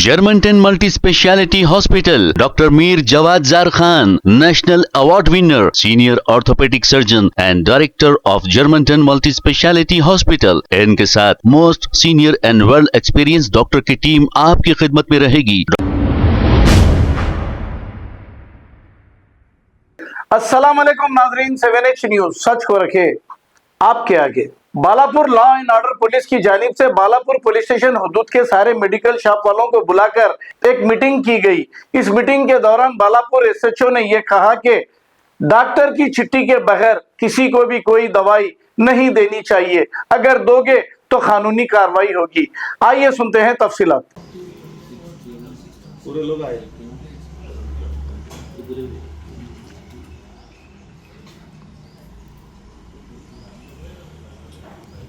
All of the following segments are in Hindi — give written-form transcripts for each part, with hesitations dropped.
Germantown Multi Speciality Hospital, Dr. Mir Jawad Zar Khan, National Award winner, Senior Orthopedic Surgeon and Director of Germantown Multi Speciality Hospital। इनके साथ most senior and world experience doctor की टीम आपकी खिदमत में रहेगी। अस्सलाम वालेकुम नाजरीन, 7H न्यूज सच को रखे आपके आगे। Balapur law and order police की जानिब से बालापुर पुलिस स्टेशन हुदूद के सारे मेडिकल शॉप वालों को बुलाकर एक मीटिंग की गई। इस मीटिंग के दौरान बालापुर SHO ने यह कहा कि डॉक्टर की चिट्ठी के बगैर किसी को भी कोई दवाई नहीं देनी चाहिए, अगर दोगे तो कानूनी कार्रवाई होगी। आइए सुनते हैं तफसीलात। पूरे लोग आए।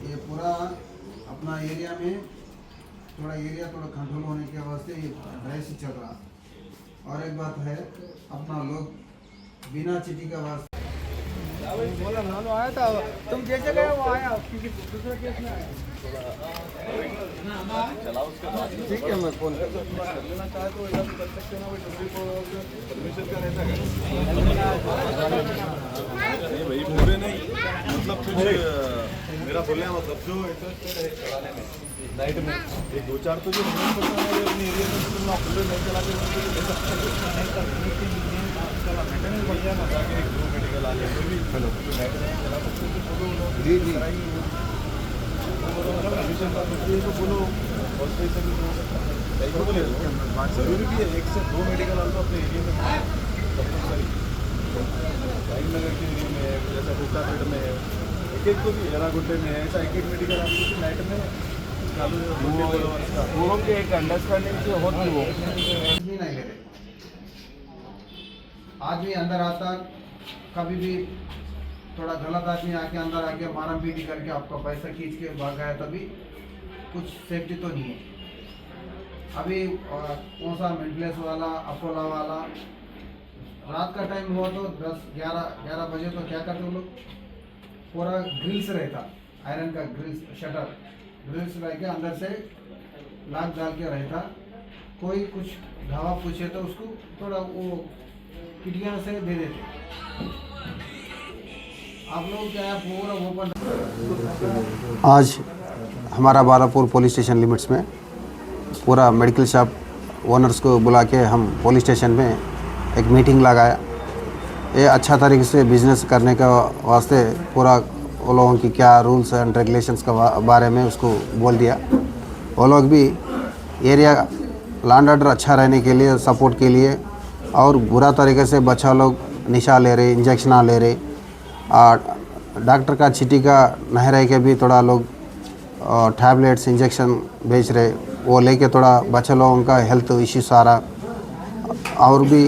ये पूरा अपना एरिया में थोड़ा कंट्रोल होने के वास्ते ये ड्राइव चल रहा। और एक बात है, अपना लोग बिना चिट्ठी का वास्ते बोला ना आया था, तुम जैसे गए वो आया, क्योंकि दूसरा केस में आया। ठीक है, मैं फोन कर लेना चाहे तो ऐसा भी कर सकते ना, वो को परमिशन का रहता है। नहीं भाई पूरे नहीं, मतलब कुछ मेरा बोलने का मतलब जो इंटरेस्टेड है चलाने में नाइट में एक दो चार तो जो अपने एरिया में तुम खुले नहीं चला के मेंटेनेंस बढ़ जाए ना, ताकि एक दो मेडिकल आ जाए तो भी हेलो नाइट में चला सकते हो। जी जी परमिशन का तो बोलो और पैसे भी दो बोले जरूरी भी है, एक से दो मेडिकल आ तो अपने एरिया में कंपल्सरी टाइम नगर के एरिया में जैसा बुकापेट में है, एक तो भी एरागुड्डे में ऐसा एक मेडिकल आपको नाइट में चालू के एक अंडरस्टैंडिंग से होती वो नहीं ले रहे। आदमी अंदर आता, कभी भी थोड़ा गलत आदमी आके अंदर आके मारा पीटी करके आपका पैसा खींच के भाग गया, तभी कुछ सेफ्टी तो नहीं है। अभी कौन सा मेंटलेस वाला अपोला वाला रात का टाइम हुआ तो 10-11 बजे तो क्या करते लोग, पूरा ग्रिल्स रहता, आयरन का ग्रिल्स शटर ग्रिल्स रह के अंदर से लाक डाल के रहता। कोई कुछ घावा पूछे तो उसको थोड़ा वो पिटिया से दे देते। आप लोग क्या है पूरा ओपन। आज हमारा बालापुर पुलिस स्टेशन लिमिट्स में पूरा मेडिकल शॉप ओनर्स को बुला के हम पुलिस स्टेशन में एक मीटिंग लगाया। ये अच्छा तरीके से बिज़नेस करने का वास्ते पूरा वो लोगों की क्या रूल्स एंड रेगुलेशंस का बारे में उसको बोल दिया। वो लोग भी एरिया लैंड ऑर्डर अच्छा रहने के लिए सपोर्ट के लिए और बुरा तरीके से बच्चा लोग नशा ले रहे, इंजेक्शन ले रहे, और डॉक्टर का चिट्ठी का नहीं रह के भी थोड़ा लोग टैबलेट्स इंजेक्शन बेच रहे, वो लेके थोड़ा बच्चे लोगों का हेल्थ इश्यूज आ रहा। और भी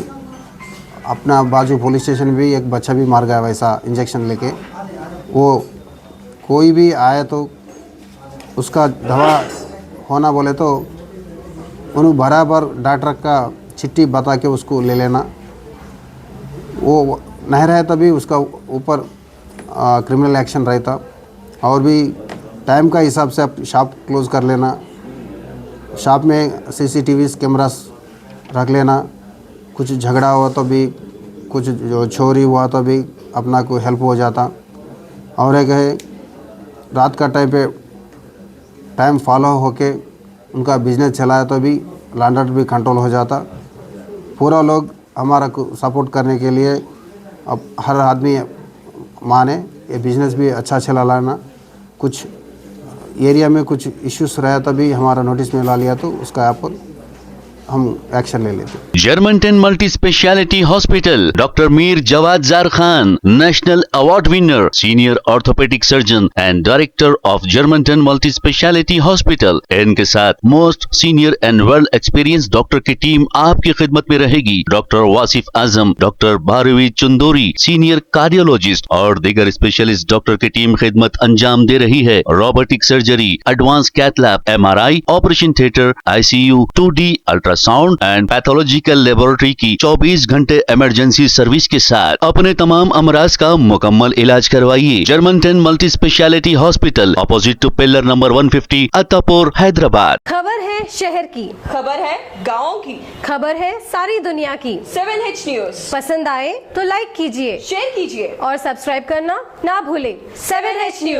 अपना बाजू पुलिस स्टेशन भी एक बच्चा भी मार गया वैसा इंजेक्शन लेके। वो कोई भी आए तो उसका दवा होना बोले तो उन्हें बराबर डॉक्टर का चिट्ठी बता के उसको ले लेना। वो नहीं रहे तभी उसका ऊपर क्रिमिनल एक्शन रहता। और भी टाइम का हिसाब से आप शॉप क्लोज़ कर लेना, शॉप में CCTV कैमरास रख लेना। कुछ झगड़ा हुआ तो भी, कुछ जो चोरी हुआ तो भी अपना को हेल्प हो जाता। और एक है रात का टाइम पे टाइम फॉलो होके उनका बिजनेस चलाया तो भी लैंड ऑर्डर भी कंट्रोल हो जाता। पूरा लोग हमारा को सपोर्ट करने के लिए अब हर आदमी माने ये बिज़नेस भी अच्छा चला लाना। कुछ एरिया में कुछ इश्यूज रहा तभी हमारा नोटिस में ला लिया तो उसका यहाँ पर हम एक्शन ले लेते। Germantown Multi Speciality Hospital, Dr. Mir Jawad Zar Khan, National Award winner, Senior Orthopedic Surgeon and Director of Germantown Multi Speciality Hospital। इनके साथ most senior and world experience doctor की टीम आपकी खिदमत में रहेगी। Doctor Wasif Azam, doctor Bharvi Chandori, senior cardiologist और दीगर स्पेशलिस्ट डॉक्टर की टीम खिदमत अंजाम दे रही है। Robotic surgery, advance cath lab, MRI, operation theatre, ICU, 2D ultra ultrasound and pathological laboratory की 24 घंटे इमरजेंसी सर्विस के साथ अपने तमाम अमराज का मुकम्मल इलाज करवाइए। Germanton multi speciality hospital, opposite to pillar number 150, Attapur, Hyderabad. खबर है शहर की, खबर है गाँव की, खबर है सारी दुनिया की। 7H न्यूज पसंद आए तो लाइक कीजिए, शेयर कीजिए और सब्सक्राइब करना ना भूलें। 7H news.